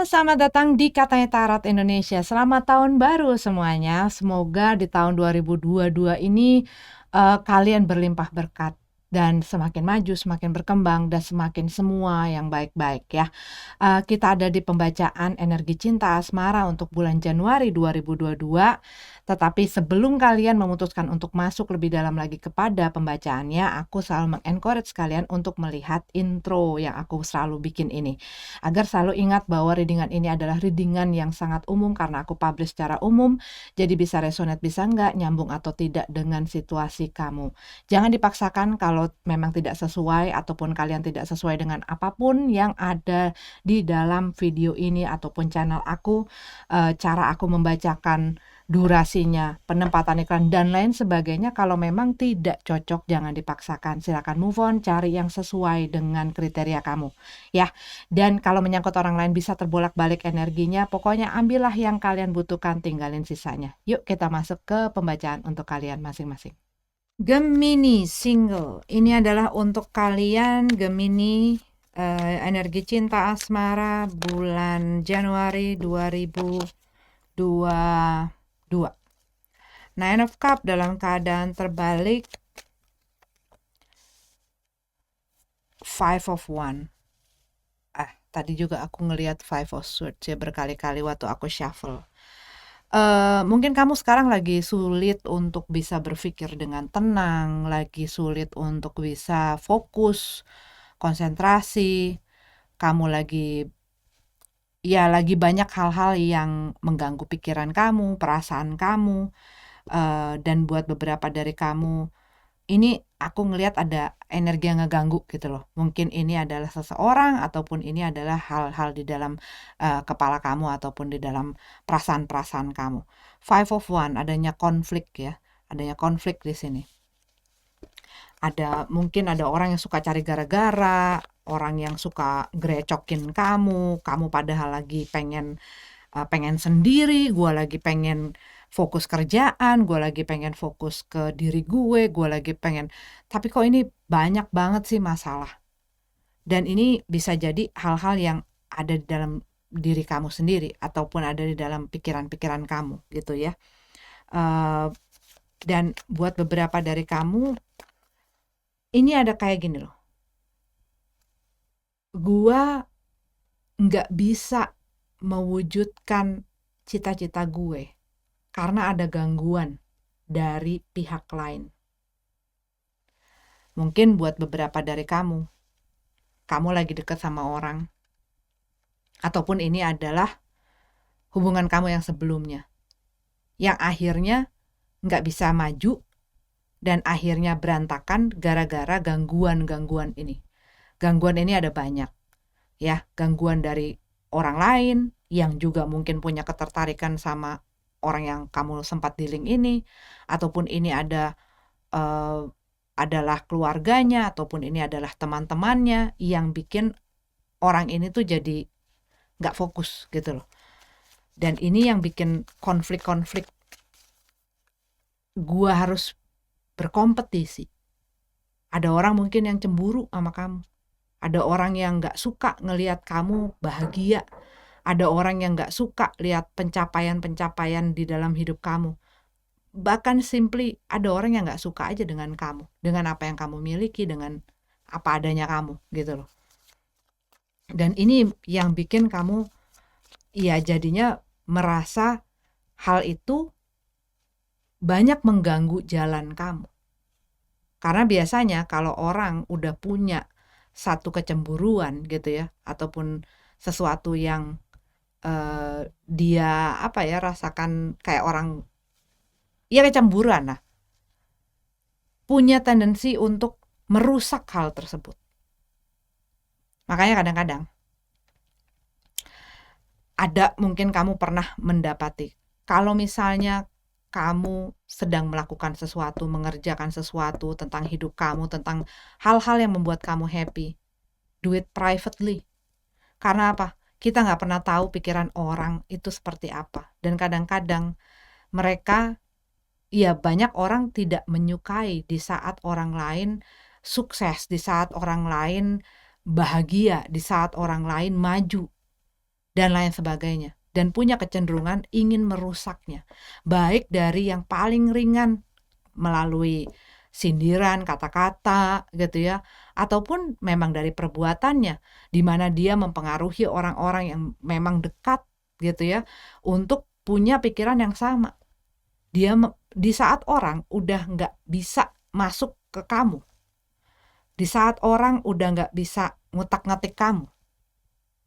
Selamat datang di Katanya Tarot Indonesia. Selamat tahun baru semuanya. Semoga di tahun 2022 ini kalian berlimpah berkat dan semakin maju, semakin berkembang dan semakin semua yang baik-baik ya. Kita ada di pembacaan energi cinta asmara untuk bulan Januari 2022. Tetapi sebelum kalian memutuskan untuk masuk lebih dalam lagi kepada pembacaannya, aku selalu mengencourage kalian untuk melihat intro yang aku selalu bikin ini. Agar selalu ingat bahwa readingan ini adalah readingan yang sangat umum karena aku publish secara umum, jadi bisa resonate bisa enggak, nyambung atau tidak dengan situasi kamu. Jangan dipaksakan kalau memang tidak sesuai ataupun kalian tidak sesuai dengan apapun yang ada di dalam video ini ataupun channel aku, cara aku membacakan durasinya, penempatan iklan dan lain sebagainya. Kalau memang tidak cocok jangan dipaksakan, silakan move on, cari yang sesuai dengan kriteria kamu ya. Dan kalau menyangkut orang lain bisa terbolak-balik energinya, pokoknya ambillah yang kalian butuhkan, tinggalin sisanya. Yuk kita masuk ke pembacaan untuk kalian masing-masing. Gemini single, ini adalah untuk kalian Gemini, energi cinta asmara bulan Januari 2022. Nine of Cup dalam keadaan terbalik, Five of One. Tadi juga aku ngelihat Five of Swords ya berkali-kali waktu aku shuffle. Mungkin kamu sekarang lagi sulit untuk bisa berpikir dengan tenang, lagi sulit untuk bisa fokus, konsentrasi, kamu lagi banyak hal-hal yang mengganggu pikiran kamu, perasaan kamu, dan buat beberapa dari kamu, ini aku ngelihat ada energi yang ngeganggu gitu loh. Mungkin ini adalah seseorang ataupun ini adalah hal-hal di dalam kepala kamu ataupun di dalam perasaan-perasaan kamu. Five of One, adanya konflik ya, adanya konflik di sini. Mungkin ada orang yang suka cari gara-gara, orang yang suka grecokin kamu padahal lagi pengen sendiri, gue lagi pengen fokus kerjaan, gue lagi pengen fokus ke diri gue lagi pengen, tapi kok ini banyak banget sih masalah. Dan ini bisa jadi hal-hal yang ada di dalam diri kamu sendiri ataupun ada di dalam pikiran-pikiran kamu gitu ya. Dan buat beberapa dari kamu, ini ada kayak gini loh. Gua nggak bisa mewujudkan cita-cita gue karena ada gangguan dari pihak lain. Mungkin buat beberapa dari kamu lagi dekat sama orang, ataupun ini adalah hubungan kamu yang sebelumnya, yang akhirnya nggak bisa maju dan akhirnya berantakan gara-gara gangguan-gangguan ini. Gangguan ini ada banyak ya, gangguan dari orang lain yang juga mungkin punya ketertarikan sama orang yang kamu sempat dealing ini, ataupun ini adalah keluarganya, ataupun ini adalah teman-temannya yang bikin orang ini tuh jadi nggak fokus gitu loh. Dan ini yang bikin konflik-konflik, gua harus berkompetisi. Ada orang mungkin yang cemburu sama kamu, ada orang yang nggak suka ngelihat kamu bahagia, ada orang yang nggak suka lihat pencapaian-pencapaian di dalam hidup kamu. Bahkan simply ada orang yang nggak suka aja dengan kamu, dengan apa yang kamu miliki, dengan apa adanya kamu gitu loh. Dan ini yang bikin kamu ya jadinya merasa hal itu banyak mengganggu jalan kamu. Karena biasanya kalau orang udah punya satu kecemburuan gitu ya, ataupun sesuatu yang dia rasakan kayak orang ya kecemburuan lah, punya tendensi untuk merusak hal tersebut. Makanya kadang-kadang ada, mungkin kamu pernah mendapati kalau misalnya kamu sedang melakukan sesuatu, mengerjakan sesuatu tentang hidup kamu, tentang hal-hal yang membuat kamu happy, do it privately. Karena apa? Kita nggak pernah tahu pikiran orang itu seperti apa. Dan kadang-kadang mereka, ya banyak orang tidak menyukai di saat orang lain sukses, di saat orang lain bahagia, di saat orang lain maju. dan lain sebagainya, dan punya kecenderungan ingin merusaknya, baik dari yang paling ringan melalui sindiran, kata-kata gitu ya, ataupun memang dari perbuatannya, di mana dia mempengaruhi orang-orang yang memang dekat gitu ya, untuk punya pikiran yang sama. Di saat orang udah nggak bisa masuk ke kamu, di saat orang udah nggak bisa ngutak-ngatik kamu,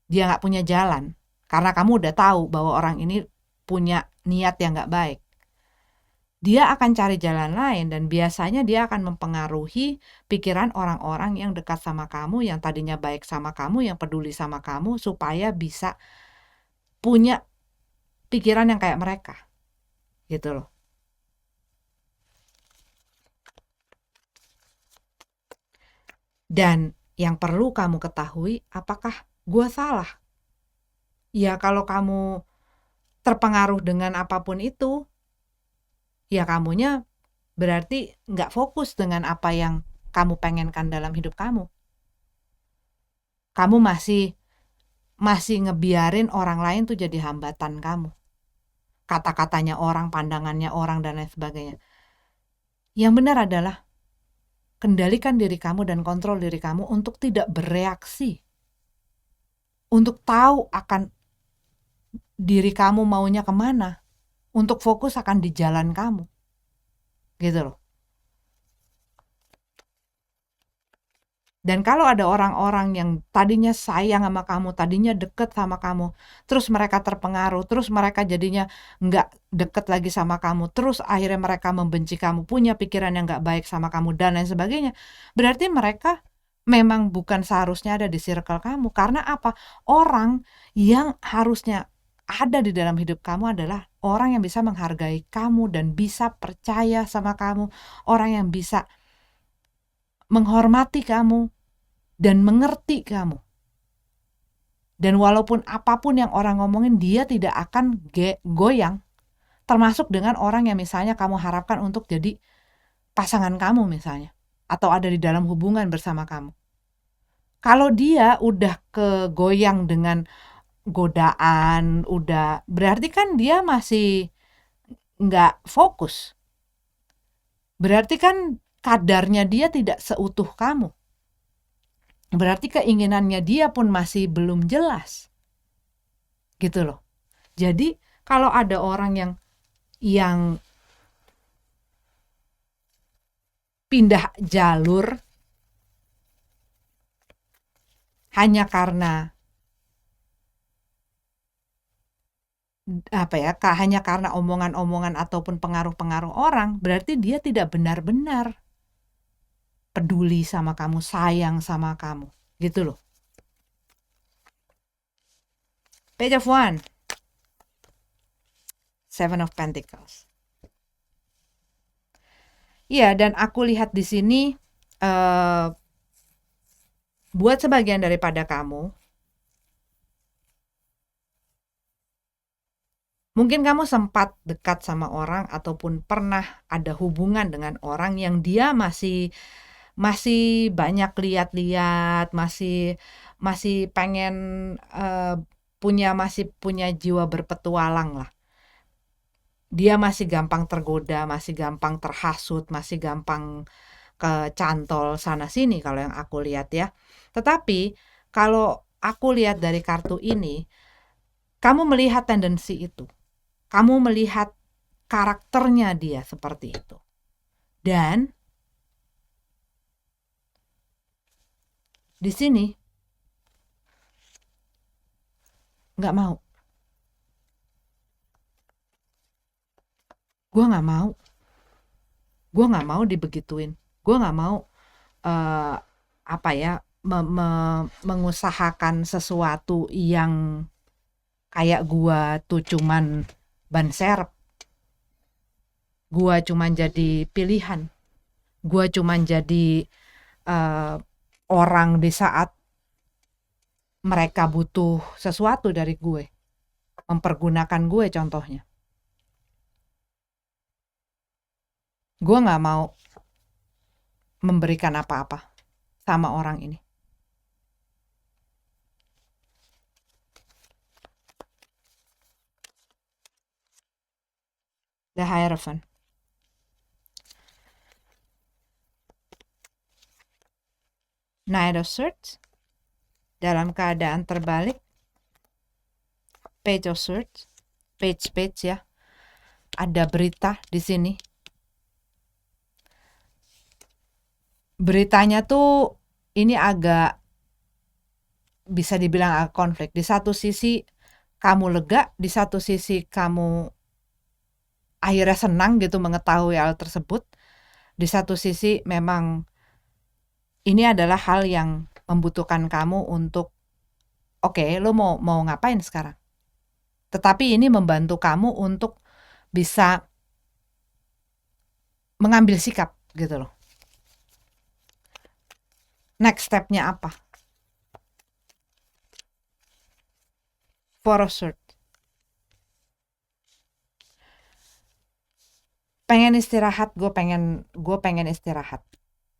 dia nggak punya jalan, karena kamu udah tahu bahwa orang ini punya niat yang nggak baik. Dia akan cari jalan lain, dan biasanya dia akan mempengaruhi pikiran orang-orang yang dekat sama kamu, yang tadinya baik sama kamu, yang peduli sama kamu, supaya bisa punya pikiran yang kayak mereka gitu loh. Dan yang perlu kamu ketahui, apakah gue salah? Ya kalau kamu terpengaruh dengan apapun itu, ya kamunya berarti nggak fokus dengan apa yang kamu pengenkan dalam hidup kamu. Kamu masih ngebiarin orang lain tuh jadi hambatan kamu. Kata-katanya orang, pandangannya orang, dan lain sebagainya. Yang benar adalah kendalikan diri kamu dan kontrol diri kamu untuk tidak bereaksi. Untuk tahu akan diri kamu maunya kemana. Untuk fokus akan di jalan kamu. Gitu loh. Dan kalau ada orang-orang yang tadinya sayang sama kamu, tadinya deket sama kamu, terus mereka terpengaruh, terus mereka jadinya nggak deket lagi sama kamu, terus akhirnya mereka membenci kamu, punya pikiran yang nggak baik sama kamu, dan lain sebagainya, berarti mereka memang bukan seharusnya ada di circle kamu. Karena apa? Orang yang harusnya ada di dalam hidup kamu adalah orang yang bisa menghargai kamu dan bisa percaya sama kamu, orang yang bisa menghormati kamu dan mengerti kamu. Dan walaupun apapun yang orang ngomongin, dia tidak akan goyang. Termasuk dengan orang yang misalnya kamu harapkan untuk jadi pasangan kamu misalnya, atau ada di dalam hubungan bersama kamu. Kalau dia udah kegoyang dengan godaan, udah berarti kan dia masih nggak fokus. Berarti kan kadarnya dia tidak seutuh kamu. Berarti keinginannya dia pun masih belum jelas. Gitu loh. Jadi kalau ada orang yang pindah jalur hanya karena hanya karena omongan-omongan ataupun pengaruh-pengaruh orang, berarti dia tidak benar-benar peduli sama kamu, sayang sama kamu. Gitu loh. Page of Wands. Seven of Pentacles. Iya, dan aku lihat di sini buat sebagian daripada kamu, mungkin kamu sempat dekat sama orang ataupun pernah ada hubungan dengan orang yang dia masih banyak lihat-lihat, masih pengen masih punya jiwa berpetualang lah. Dia masih gampang tergoda, masih gampang terhasut, masih gampang kecantol sana sini kalau yang aku lihat ya. Tetapi kalau aku lihat dari kartu ini, kamu melihat tendensi itu. Kamu melihat karakternya dia seperti itu. Dan di sini nggak mau. Gue nggak mau dibegituin. Gue nggak mau mengusahakan sesuatu yang kayak gue tuh cuman ban serep. Gue cuman jadi pilihan. Gue cuman jadi orang di saat mereka butuh sesuatu dari gue. Mempergunakan gue contohnya. Gue gak mau memberikan apa-apa sama orang ini. The Hierophant. Knight of Swords dalam keadaan terbalik. Page of Swords, page ya. Ada berita di sini. Beritanya tuh ini agak bisa dibilang agak konflik. Di satu sisi kamu lega, di satu sisi kamu akhirnya senang gitu mengetahui hal tersebut. Di satu sisi memang ini adalah hal yang membutuhkan kamu untuk oke, lo mau ngapain sekarang? Tetapi ini membantu kamu untuk bisa mengambil sikap gitu loh. Next step-nya apa? Four of Swords. Pengen istirahat, gue pengen istirahat.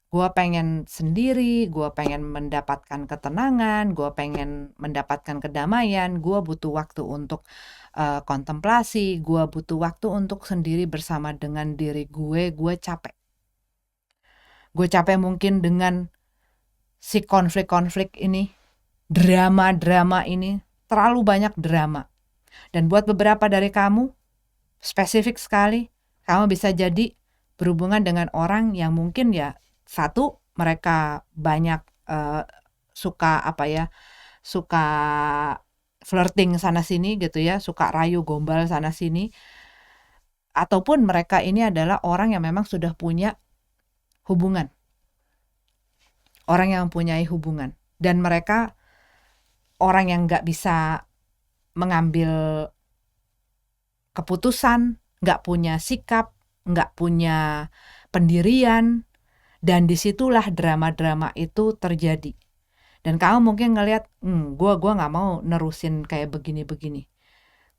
Gue pengen sendiri, gue pengen mendapatkan ketenangan, gue pengen mendapatkan kedamaian, gue butuh waktu untuk kontemplasi, gue butuh waktu untuk sendiri bersama dengan diri gue capek. Gue capek mungkin dengan si konflik-konflik ini, drama-drama ini, terlalu banyak drama. Dan buat beberapa dari kamu, spesifik sekali, kamu bisa jadi berhubungan dengan orang yang mungkin ya, satu, mereka banyak suka flirting sana sini gitu ya, suka rayu gombal sana sini, ataupun mereka ini adalah orang yang memang sudah punya hubungan, orang yang mempunyai hubungan, dan mereka orang yang nggak bisa mengambil keputusan, nggak punya sikap, nggak punya pendirian, dan disitulah drama-drama itu terjadi. Dan kamu mungkin ngelihat, gue nggak mau nerusin kayak begini-begini,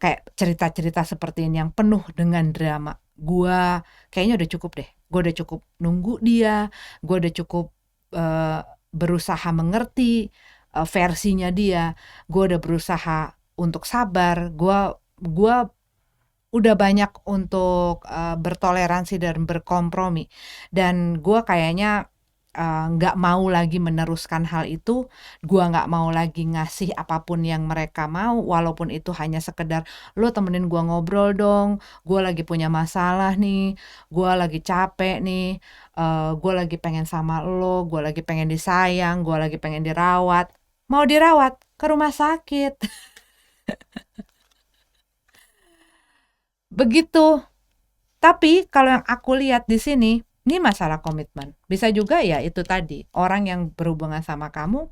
kayak cerita-cerita seperti ini yang penuh dengan drama. Gue kayaknya udah cukup deh. Gue udah cukup nunggu dia. Gue udah cukup berusaha mengerti versinya dia. Gue udah berusaha untuk sabar. Gue udah banyak untuk bertoleransi dan berkompromi. Dan gue kayaknya nggak mau lagi meneruskan hal itu. Gue nggak mau lagi ngasih apapun yang mereka mau, walaupun itu hanya sekedar lo temenin gue ngobrol dong, gue lagi punya masalah nih, gue lagi capek nih, gue lagi pengen sama lo, gue lagi pengen disayang, gue lagi pengen dirawat. Mau dirawat ke rumah sakit. Begitu. Tapi kalau yang aku lihat di sini, ini masalah komitmen. Bisa juga ya itu tadi, orang yang berhubungan sama kamu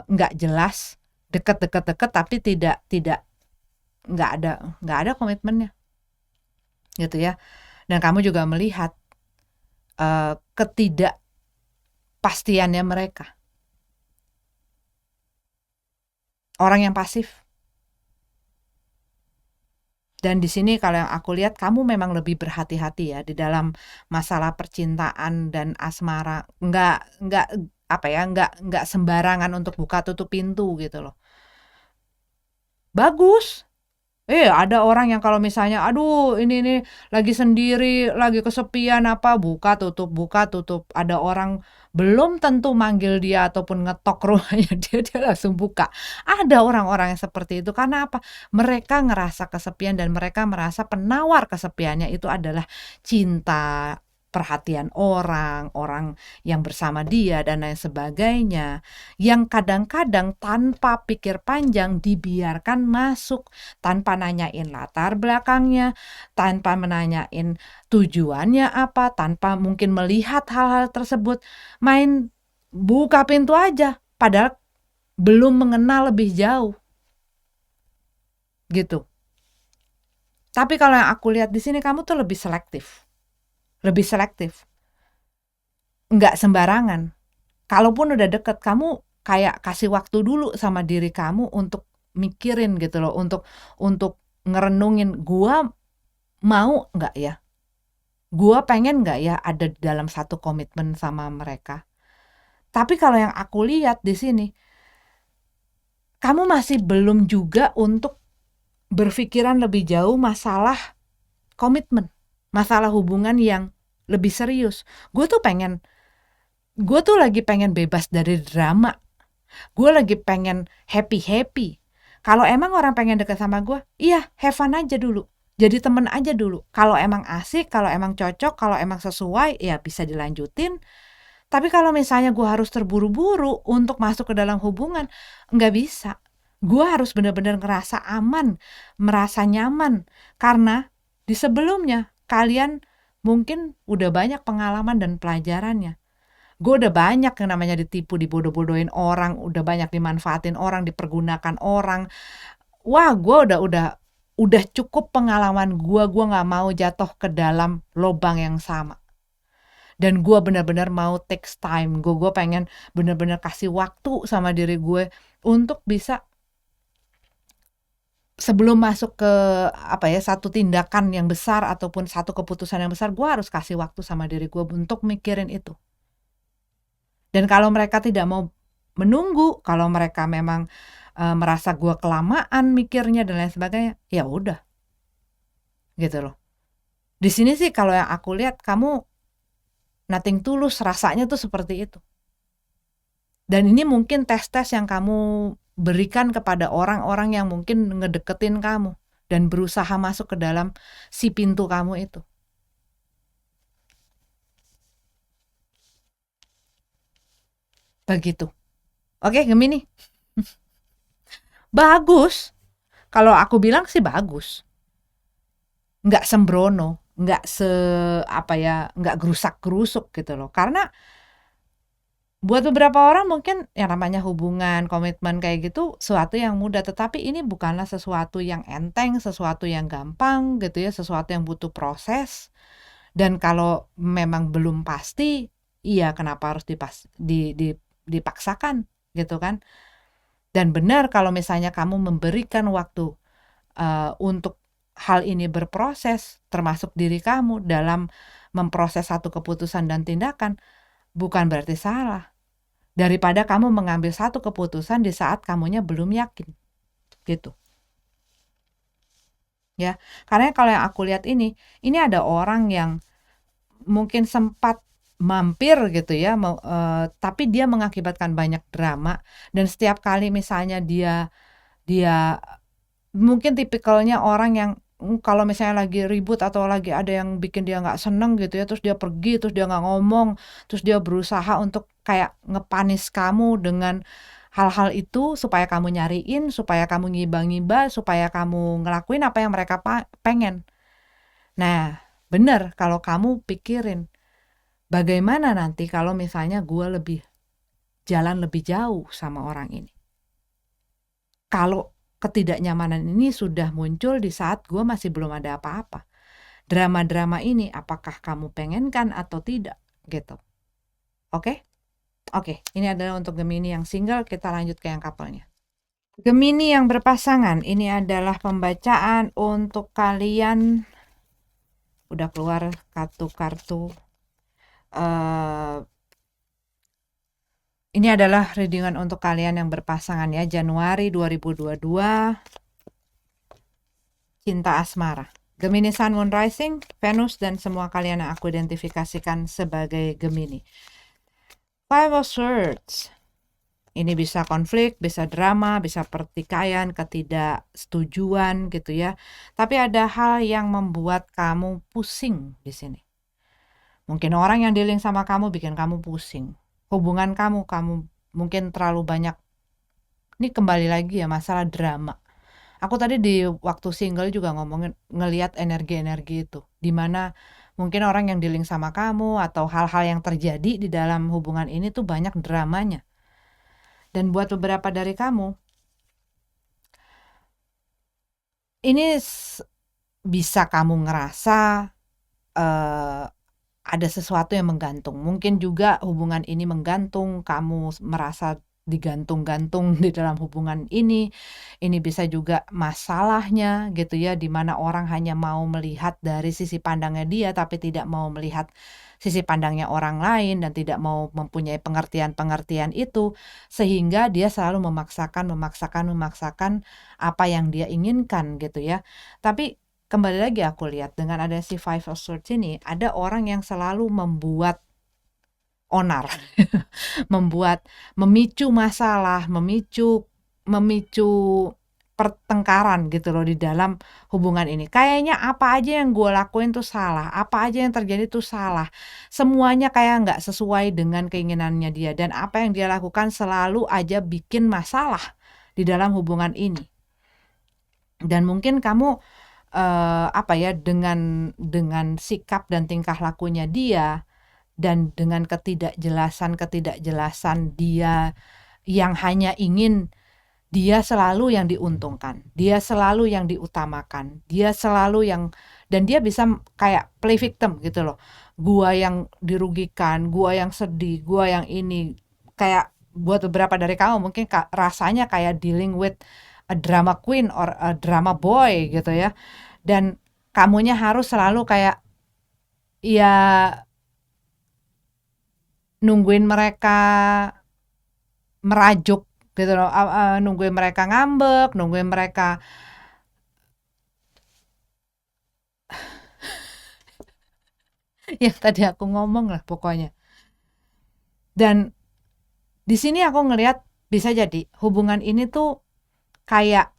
nggak jelas, deket tapi nggak ada komitmennya, gitu ya. Dan kamu juga melihat ketidakpastiannya mereka. Orang yang pasif. Dan di sini kalau yang aku lihat, kamu memang lebih berhati-hati ya di dalam masalah percintaan dan asmara. Nggak sembarangan untuk buka tutup pintu gitu loh. Bagus. Ada orang yang kalau misalnya, aduh ini lagi sendiri, lagi kesepian buka tutup. Ada orang belum tentu manggil dia ataupun ngetok rumahnya dia langsung buka. Ada orang-orang yang seperti itu. Karena apa? Mereka ngerasa kesepian dan mereka merasa penawar kesepiannya itu adalah cinta, perhatian orang yang bersama dia dan lain sebagainya, yang kadang-kadang tanpa pikir panjang dibiarkan masuk, tanpa nanyain latar belakangnya, tanpa menanyain tujuannya apa, tanpa mungkin melihat hal-hal tersebut, main buka pintu aja, padahal belum mengenal lebih jauh, gitu. Tapi kalau yang aku lihat di sini, kamu tuh lebih selektif, nggak sembarangan. Kalaupun udah deket, kamu kayak kasih waktu dulu sama diri kamu untuk mikirin gitu loh, untuk ngerenungin, gua mau nggak ya, gua pengen nggak ya ada dalam satu komitmen sama mereka. Tapi kalau yang aku lihat di sini, kamu masih belum juga untuk berpikiran lebih jauh masalah komitmen, masalah hubungan yang lebih serius. Gue tuh lagi pengen bebas dari drama. Gue lagi pengen happy. Kalau emang orang pengen deket sama gue, iya, have fun aja dulu. Jadi temen aja dulu. Kalau emang asik, kalau emang cocok, kalau emang sesuai, ya bisa dilanjutin. Tapi kalau misalnya gue harus terburu-buru untuk masuk ke dalam hubungan, nggak bisa. Gue harus benar-benar ngerasa aman, merasa nyaman. Karena di sebelumnya, kalian mungkin udah banyak pengalaman dan pelajarannya. Gue udah banyak yang namanya ditipu, dibodoh-bodohin orang, udah banyak dimanfaatin orang, dipergunakan orang. Wah, gue udah cukup pengalaman gue nggak mau jatuh ke dalam lubang yang sama. Dan gue benar-benar mau takes time, gue pengen benar-benar kasih waktu sama diri gue untuk bisa sebelum masuk ke satu tindakan yang besar ataupun satu keputusan yang besar, gue harus kasih waktu sama diri gue untuk mikirin itu. Dan kalau mereka tidak mau menunggu, kalau mereka memang merasa gue kelamaan mikirnya dan lain sebagainya, ya udah, gitu loh. Di sini sih kalau yang aku lihat kamu nothing tulus, rasanya tuh seperti itu. Dan ini mungkin tes-tes yang kamu berikan kepada orang-orang yang mungkin ngedeketin kamu dan berusaha masuk ke dalam si pintu kamu itu. Begitu. Oke, Gemini. Bagus. Kalau aku bilang sih bagus. Nggak sembrono, nggak nggak gerusak-gerusuk gitu loh. Karena buat beberapa orang mungkin yang namanya hubungan, komitmen kayak gitu sesuatu yang mudah, tetapi ini bukanlah sesuatu yang enteng, sesuatu yang gampang gitu ya, sesuatu yang butuh proses. Dan kalau memang belum pasti, iya kenapa harus dipaksakan gitu kan? Dan benar kalau misalnya kamu memberikan waktu untuk hal ini berproses, termasuk diri kamu dalam memproses satu keputusan dan tindakan, bukan berarti salah. Daripada kamu mengambil satu keputusan di saat kamunya belum yakin. Gitu. Ya, karena kalau yang aku lihat ini ada orang yang mungkin sempat mampir gitu ya, tapi dia mengakibatkan banyak drama dan setiap kali misalnya dia mungkin tipikalnya orang yang kalau misalnya lagi ribut atau lagi ada yang bikin dia nggak seneng gitu ya, terus dia pergi, terus dia nggak ngomong, terus dia berusaha untuk kayak ngepanis kamu dengan hal-hal itu supaya kamu nyariin, supaya kamu ngiba-ngiba, supaya kamu ngelakuin apa yang mereka pengen. Nah, bener kalau kamu pikirin bagaimana nanti kalau misalnya gue jalan lebih jauh sama orang ini. Kalau ketidaknyamanan ini sudah muncul di saat gue masih belum ada apa-apa. Drama-drama ini apakah kamu pengenkan atau tidak gitu. Oke? Oke, ini adalah untuk Gemini yang single, kita lanjut ke yang couple-nya. Gemini yang berpasangan, ini adalah pembacaan untuk kalian. Udah keluar kartu-kartu. Ini adalah readingan untuk kalian yang berpasangan ya, Januari 2022. Cinta asmara. Gemini Sun, Moon, Rising, Venus, dan semua kalian yang aku identifikasikan sebagai Gemini. Five of Swords. Ini bisa konflik, bisa drama, bisa pertikaian, ketidaksetujuan gitu ya. Tapi ada hal yang membuat kamu pusing di sini. Mungkin orang yang dealing sama kamu bikin kamu pusing. Hubungan kamu mungkin terlalu banyak. Ini kembali lagi ya masalah drama. Aku tadi di waktu single juga ngelihat energi-energi itu. Dimana mungkin orang yang dealing sama kamu atau hal-hal yang terjadi di dalam hubungan ini tuh banyak dramanya. Dan buat beberapa dari kamu, ini bisa kamu ngerasa ada sesuatu yang menggantung. Mungkin juga hubungan ini menggantung, kamu merasa digantung-gantung di dalam hubungan ini. Ini bisa juga masalahnya gitu ya, dimana orang hanya mau melihat dari sisi pandangnya dia, tapi tidak mau melihat sisi pandangnya orang lain dan tidak mau mempunyai pengertian-pengertian itu, sehingga dia selalu memaksakan apa yang dia inginkan gitu ya. Tapi kembali lagi aku lihat dengan ada si Five of Swords ini, ada orang yang selalu membuat onar, memicu masalah, memicu pertengkaran gitu loh di dalam hubungan ini. Kayaknya apa aja yang gue lakuin tuh salah, apa aja yang terjadi tuh salah. Semuanya kayak nggak sesuai dengan keinginannya dia, dan apa yang dia lakukan selalu aja bikin masalah di dalam hubungan ini. Dan mungkin kamu dengan sikap dan tingkah lakunya dia, dan dengan ketidakjelasan dia yang hanya ingin dia selalu yang diuntungkan, dia selalu yang diutamakan, dia selalu yang, dan dia bisa kayak play victim gitu loh. Gua yang dirugikan, gua yang sedih, gua yang ini. Kayak buat beberapa dari kamu mungkin rasanya kayak dealing with a drama queen or a drama boy gitu ya. Dan kamunya harus selalu kayak ya nungguin mereka merajuk gitu loh, nungguin mereka ngambek, nungguin mereka yang tadi aku ngomong lah pokoknya. Dan di sini aku ngelihat bisa jadi hubungan ini tuh kayak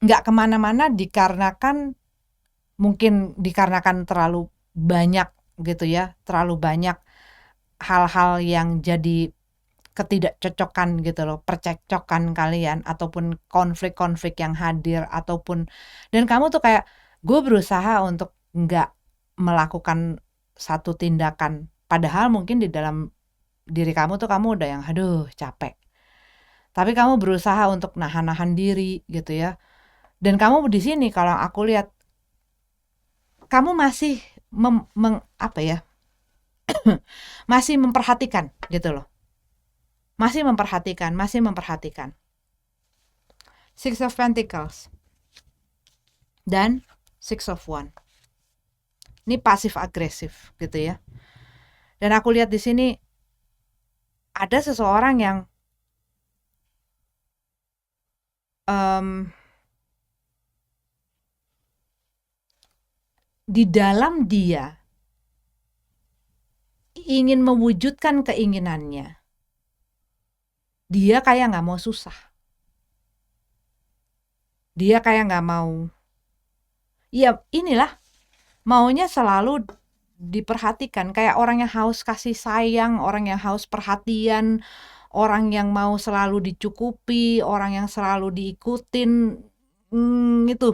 nggak kemana-mana dikarenakan terlalu banyak gitu ya, terlalu banyak hal-hal yang jadi ketidakcocokan gitu loh, percekcokan kalian ataupun konflik-konflik yang hadir ataupun, dan kamu tuh kayak gue berusaha untuk nggak melakukan satu tindakan padahal mungkin di dalam diri kamu tuh kamu udah yang aduh capek, tapi kamu berusaha untuk nahan-nahan diri gitu ya. Dan kamu di sini kalau aku lihat kamu masih masih memperhatikan gitu loh. Masih memperhatikan. Six of Pentacles dan Six of Wands. Ini pasif agresif gitu ya. Dan aku lihat di sini ada seseorang yang di dalam dia ingin mewujudkan keinginannya. Dia kayak nggak mau susah. Dia kayak nggak mau. Ya inilah, maunya selalu diperhatikan. Kayak orang yang haus kasih sayang, orang yang haus perhatian, orang yang mau selalu dicukupi, orang yang selalu diikutin, itu.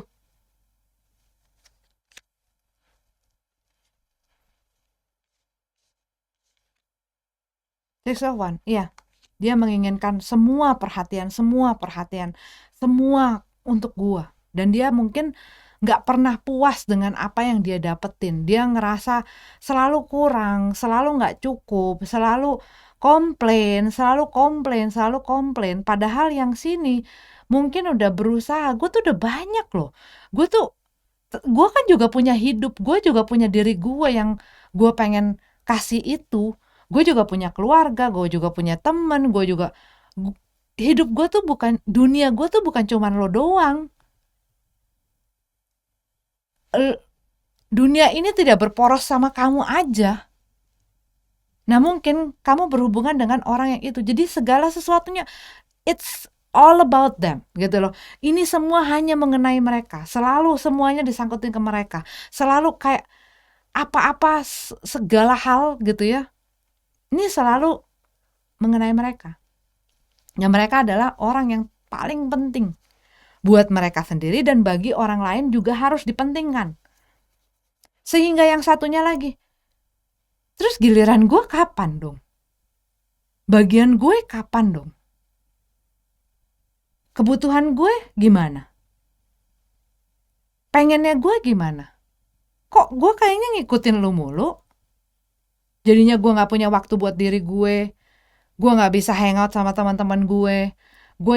Six of Wands, iya. Dia menginginkan semua perhatian, semua untuk gua. Dan dia mungkin nggak pernah puas dengan apa yang dia dapetin. Dia ngerasa selalu kurang, selalu nggak cukup, selalu komplain. Padahal yang sini mungkin udah berusaha. Gue tuh udah banyak loh. Gue kan juga punya hidup. Gue juga punya diri gue yang gue pengen kasih itu. Gue juga punya keluarga, gue juga punya temen, hidup gue tuh bukan, dunia gue tuh bukan cuman lo doang. Dunia ini tidak berporos sama kamu aja. Nah mungkin kamu berhubungan dengan orang yang itu, jadi segala sesuatunya it's all about them gitu loh. Ini semua hanya mengenai mereka, selalu semuanya disangkutin ke mereka, selalu kayak apa-apa segala hal gitu ya. Ini selalu mengenai mereka. Ya mereka adalah orang yang paling penting buat mereka sendiri dan bagi orang lain juga harus dipentingkan. Sehingga yang satunya lagi, terus giliran gue kapan dong? Bagian gue kapan dong? Kebutuhan gue gimana? Pengennya gue gimana? Kok gue kayaknya ngikutin lu mulu? Jadinya gue gak punya waktu buat diri gue gak bisa hangout sama teman-teman gue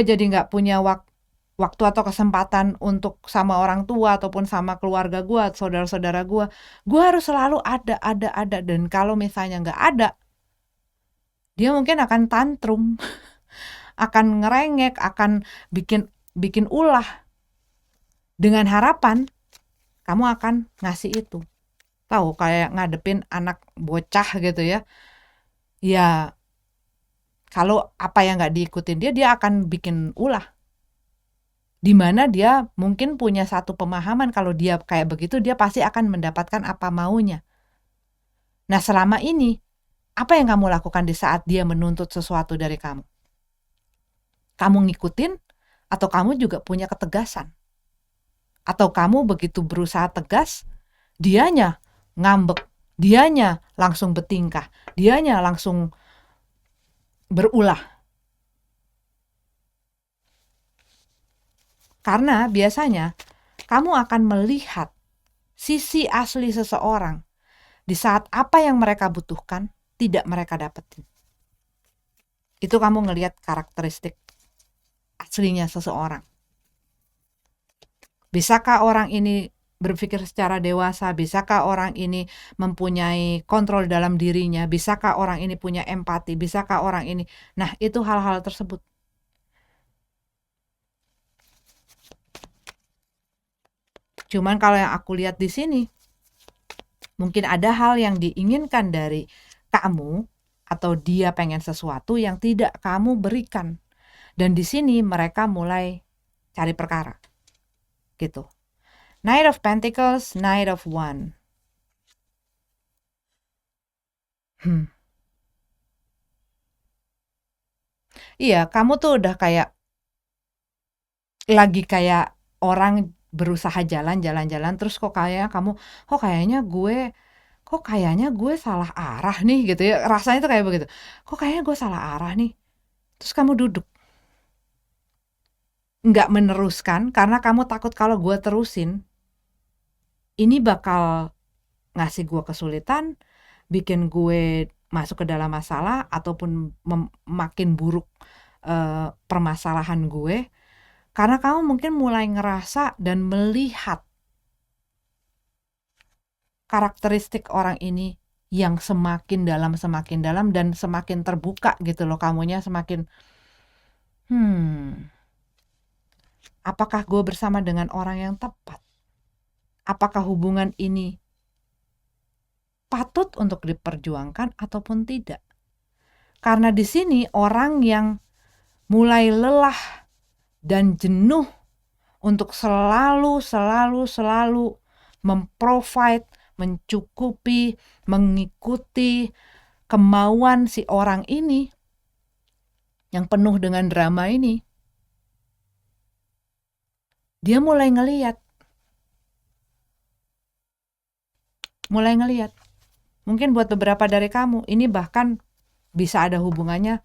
jadi gak punya waktu atau kesempatan untuk sama orang tua ataupun sama keluarga gue, saudara-saudara gue harus selalu ada, dan kalau misalnya gak ada, dia mungkin akan tantrum, akan ngerengek, akan bikin ulah, dengan harapan kamu akan ngasih itu. Tahu kayak ngadepin anak bocah gitu ya. Ya kalau apa yang nggak diikutin dia akan bikin ulah. Di mana dia mungkin punya satu pemahaman kalau dia kayak begitu dia pasti akan mendapatkan apa maunya. Nah selama ini apa yang kamu lakukan di saat dia menuntut sesuatu dari kamu? Kamu ngikutin atau kamu juga punya ketegasan? Atau kamu begitu berusaha tegas, dianya ngambek, dianya langsung bertingkah, dianya langsung berulah. Karena biasanya kamu akan melihat sisi asli seseorang di saat apa yang mereka butuhkan tidak mereka dapetin. Itu kamu ngelihat karakteristik aslinya seseorang. Bisakah orang ini berpikir secara dewasa? Bisakah orang ini mempunyai kontrol dalam dirinya? Bisakah orang ini punya empati? Bisakah orang ini? Nah, itu hal-hal tersebut. Cuman kalau yang aku lihat di sini, mungkin ada hal yang diinginkan dari kamu atau dia pengen sesuatu yang tidak kamu berikan. Dan di sini mereka mulai cari perkara. Gitu. Knight of Pentacles, Knight of Wands. Iya, kamu tuh udah kayak lagi kayak orang berusaha jalan-jalan terus kok kayaknya gue salah arah nih gitu ya. Rasanya tuh kayak begitu. Kok kayaknya gue salah arah nih. Terus kamu duduk. Nggak meneruskan karena kamu takut kalau gue terusin ini bakal ngasih gue kesulitan, bikin gue masuk ke dalam masalah ataupun makin buruk permasalahan gue. Karena kamu mungkin mulai ngerasa dan melihat karakteristik orang ini yang semakin dalam dan semakin terbuka gitu loh kamunya semakin apakah gue bersama dengan orang yang tepat? Apakah hubungan ini patut untuk diperjuangkan ataupun tidak? Karena di sini orang yang mulai lelah dan jenuh untuk selalu memprovide, mencukupi, mengikuti kemauan si orang ini yang penuh dengan drama ini. Dia mulai ngelihat. Mungkin buat beberapa dari kamu, ini bahkan bisa ada hubungannya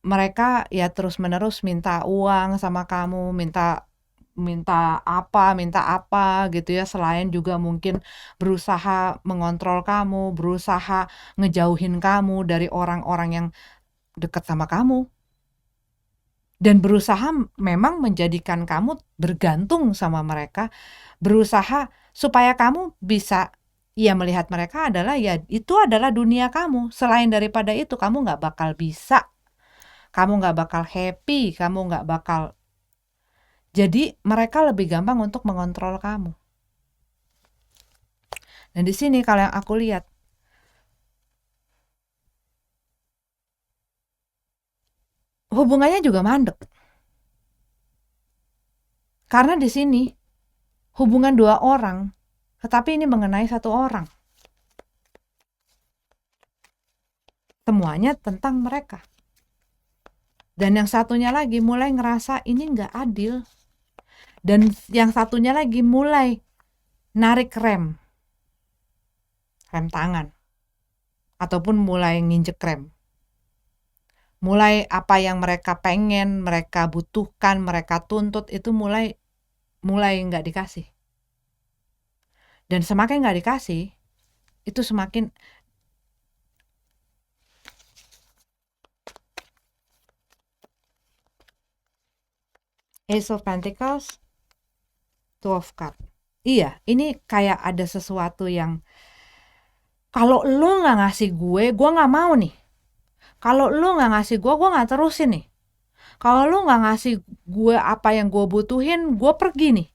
mereka ya terus-menerus minta uang sama kamu, minta apa gitu ya, selain juga mungkin berusaha mengontrol kamu, berusaha ngejauhin kamu dari orang-orang yang dekat sama kamu. Dan berusaha memang menjadikan kamu bergantung sama mereka, berusaha supaya kamu bisa ya melihat mereka adalah ya itu adalah dunia kamu. Selain daripada itu kamu nggak bakal bisa. Kamu nggak bakal happy, kamu nggak bakal. Jadi mereka lebih gampang untuk mengontrol kamu. Dan di sini kalau yang aku lihat, hubungannya juga mandek. Karena di sini hubungan dua orang, tetapi ini mengenai satu orang. Semuanya tentang mereka. Dan yang satunya lagi mulai ngerasa ini nggak adil. Dan yang satunya lagi mulai narik rem tangan. Ataupun mulai nginjek rem. Mulai apa yang mereka pengen, mereka butuhkan, mereka tuntut itu mulai nggak dikasih. Dan semakin nggak dikasih, itu semakin Ace of Pentacles, Two of Cups. Iya, ini kayak ada sesuatu yang kalau lu nggak ngasih gue nggak mau nih. Kalau lu nggak ngasih gue nggak terusin nih. Kalau lu nggak ngasih gue apa yang gue butuhin, gue pergi nih.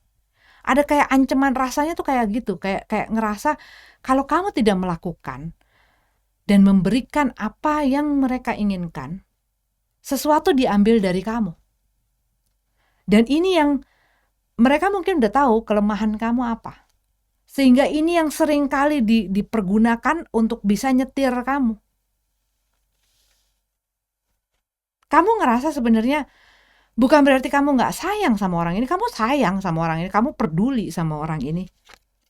Ada kayak ancaman rasanya tuh kayak gitu, kayak kayak ngerasa kalau kamu tidak melakukan dan memberikan apa yang mereka inginkan, sesuatu diambil dari kamu. Dan ini yang mereka mungkin udah tahu kelemahan kamu apa. Sehingga ini yang sering kali dipergunakan untuk bisa nyetir kamu. Kamu ngerasa sebenarnya bukan berarti kamu nggak sayang sama orang ini, kamu sayang sama orang ini, kamu peduli sama orang ini.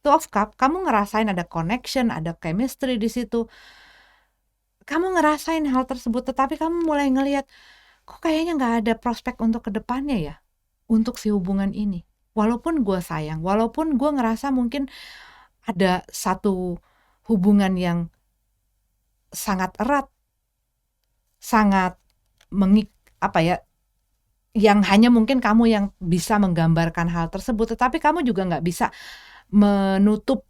Two of Cup, kamu ngerasain ada connection, ada chemistry di situ. Kamu ngerasain hal tersebut, tetapi kamu mulai ngelihat, kok kayaknya nggak ada prospek untuk kedepannya ya, untuk si hubungan ini. Walaupun gue sayang, walaupun gue ngerasa mungkin ada satu hubungan yang sangat erat, sangat apa ya, yang hanya mungkin kamu yang bisa menggambarkan hal tersebut, tetapi kamu juga nggak bisa menutup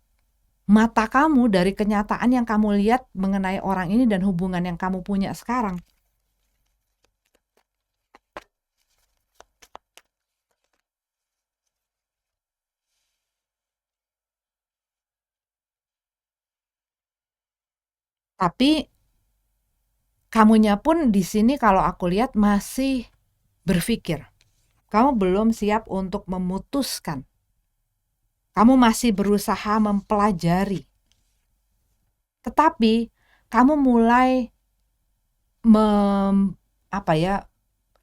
mata kamu dari kenyataan yang kamu lihat mengenai orang ini dan hubungan yang kamu punya sekarang. Tapi kamunya pun di sini kalau aku lihat masih berpikir. Kamu belum siap untuk memutuskan. Kamu masih berusaha mempelajari. Tetapi kamu mulai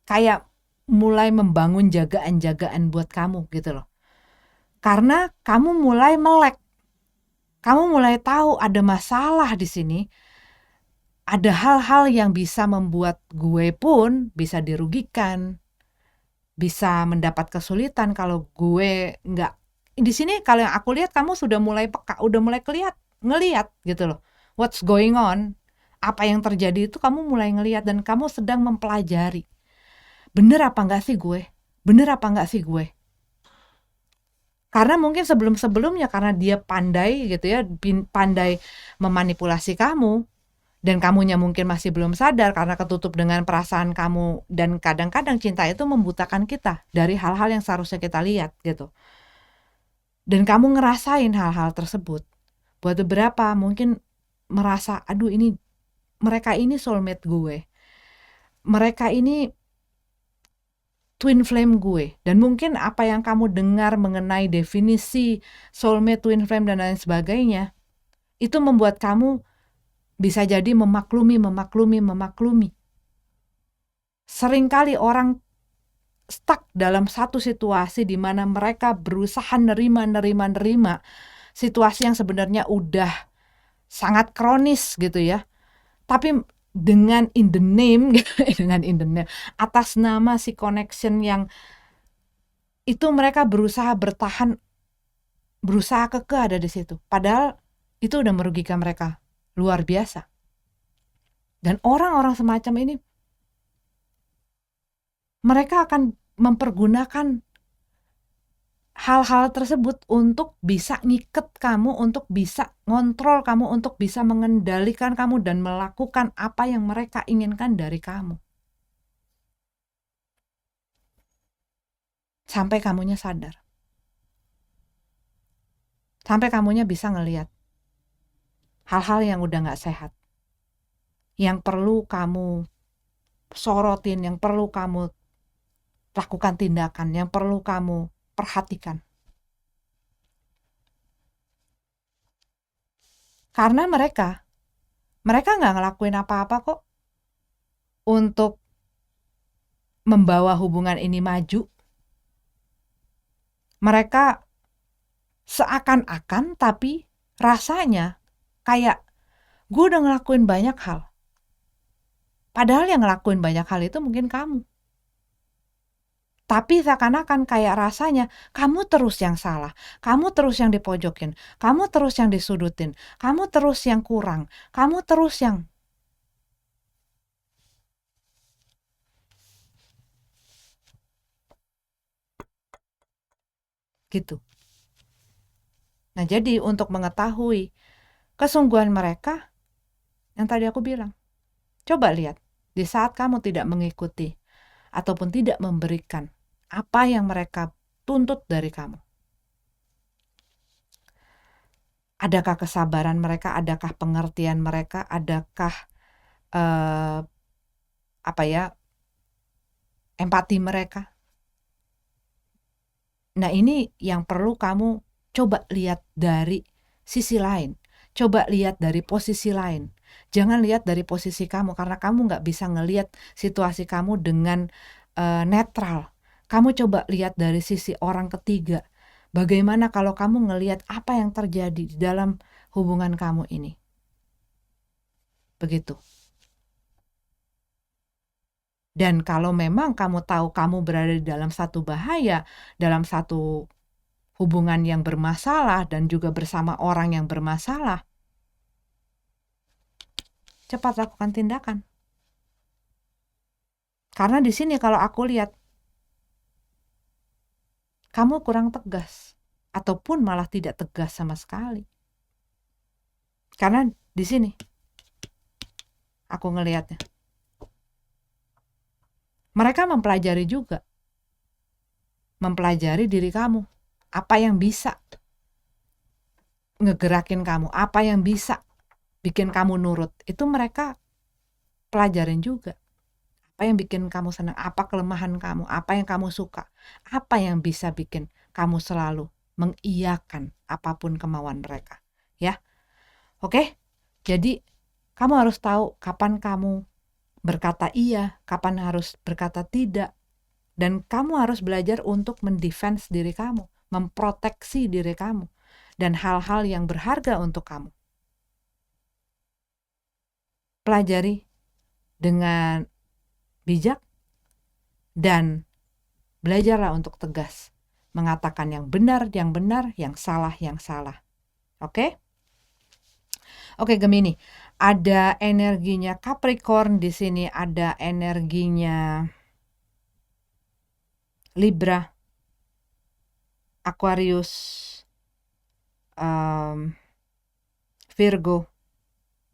kayak mulai membangun jagaan-jagaan buat kamu gitu loh. Karena kamu mulai melek. Kamu mulai tahu ada masalah di sini. Ada hal-hal yang bisa membuat gue pun bisa dirugikan, bisa mendapat kesulitan kalau gue nggak. Di sini kalau yang aku lihat kamu sudah mulai peka, udah mulai ngelihat gitu loh. What's going on? Apa yang terjadi itu kamu mulai ngelihat dan kamu sedang mempelajari. Bener apa nggak sih gue? Bener apa nggak sih gue? Karena mungkin sebelum-sebelumnya karena dia pandai gitu ya, pandai memanipulasi kamu. Dan kamunya mungkin masih belum sadar karena ketutup dengan perasaan kamu. Dan kadang-kadang cinta itu membutakan kita dari hal-hal yang seharusnya kita lihat gitu. Dan kamu ngerasain hal-hal tersebut. Buat beberapa mungkin merasa, aduh ini mereka ini soulmate gue. Mereka ini twin flame gue. Dan mungkin apa yang kamu dengar mengenai definisi soulmate, twin flame dan lain sebagainya, itu membuat kamu bisa jadi memaklumi. Seringkali orang stuck dalam satu situasi di mana mereka berusaha nerima situasi yang sebenarnya udah sangat kronis gitu ya. Tapi dengan in the name atas nama si connection yang itu mereka berusaha bertahan, berusaha kekeh ada di situ. Padahal itu udah merugikan mereka luar biasa. Dan orang-orang semacam ini mereka akan mempergunakan hal-hal tersebut untuk bisa ngiket kamu, untuk bisa ngontrol kamu, untuk bisa mengendalikan kamu dan melakukan apa yang mereka inginkan dari kamu. Sampai kamunya sadar. Sampai kamunya bisa ngelihat hal-hal yang udah gak sehat. Yang perlu kamu sorotin, yang perlu kamu lakukan tindakan, yang perlu kamu perhatikan. Karena mereka gak ngelakuin apa-apa kok untuk membawa hubungan ini maju. Mereka seakan-akan tapi rasanya kayak gue udah ngelakuin banyak hal. Padahal yang ngelakuin banyak hal itu mungkin kamu. Tapi seakan-akan kayak rasanya kamu terus yang salah, kamu terus yang dipojokin, kamu terus yang disudutin, kamu terus yang kurang, kamu terus yang gitu. Nah jadi untuk mengetahui kesungguhan mereka, yang tadi aku bilang, coba lihat di saat kamu tidak mengikuti ataupun tidak memberikan apa yang mereka tuntut dari kamu. Adakah kesabaran mereka? Adakah pengertian mereka? Adakah empati mereka? Nah, ini yang perlu kamu coba lihat dari sisi lain. Coba lihat dari posisi lain. Jangan lihat dari posisi kamu, karena kamu nggak bisa ngelihat situasi kamu dengan netral. Kamu coba lihat dari sisi orang ketiga. Bagaimana kalau kamu ngelihat apa yang terjadi di dalam hubungan kamu ini? Begitu. Dan kalau memang kamu tahu kamu berada di dalam satu bahaya, dalam satu hubungan yang bermasalah dan juga bersama orang yang bermasalah, cepat lakukan tindakan. Karena di sini kalau aku lihat kamu kurang tegas ataupun malah tidak tegas sama sekali. Karena di sini aku ngelihatnya. Mereka mempelajari juga. Mempelajari diri kamu. Apa yang bisa ngegerakin kamu, apa yang bisa bikin kamu nurut. Itu mereka pelajarin juga. Apa yang bikin kamu senang, apa kelemahan kamu, apa yang kamu suka, apa yang bisa bikin kamu selalu mengiyakan apapun kemauan mereka. Ya, oke? Jadi kamu harus tahu kapan kamu berkata iya, kapan harus berkata tidak. Dan kamu harus belajar untuk mendefense diri kamu, memproteksi diri kamu, dan hal-hal yang berharga untuk kamu. Pelajari dengan bijak dan belajarlah untuk tegas. Mengatakan yang benar, yang salah, yang salah. Oke? Oke, Gemini. Ada energinya Capricorn di sini, ada energinya Libra, Aquarius, Virgo,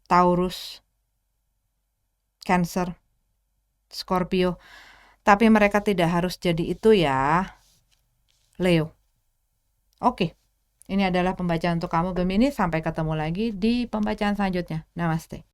Taurus, Cancer, Scorpio. Tapi mereka tidak harus jadi itu ya, Leo. Oke, ini adalah pembacaan untuk kamu Gemini. Sampai ketemu lagi di pembacaan selanjutnya. Namaste.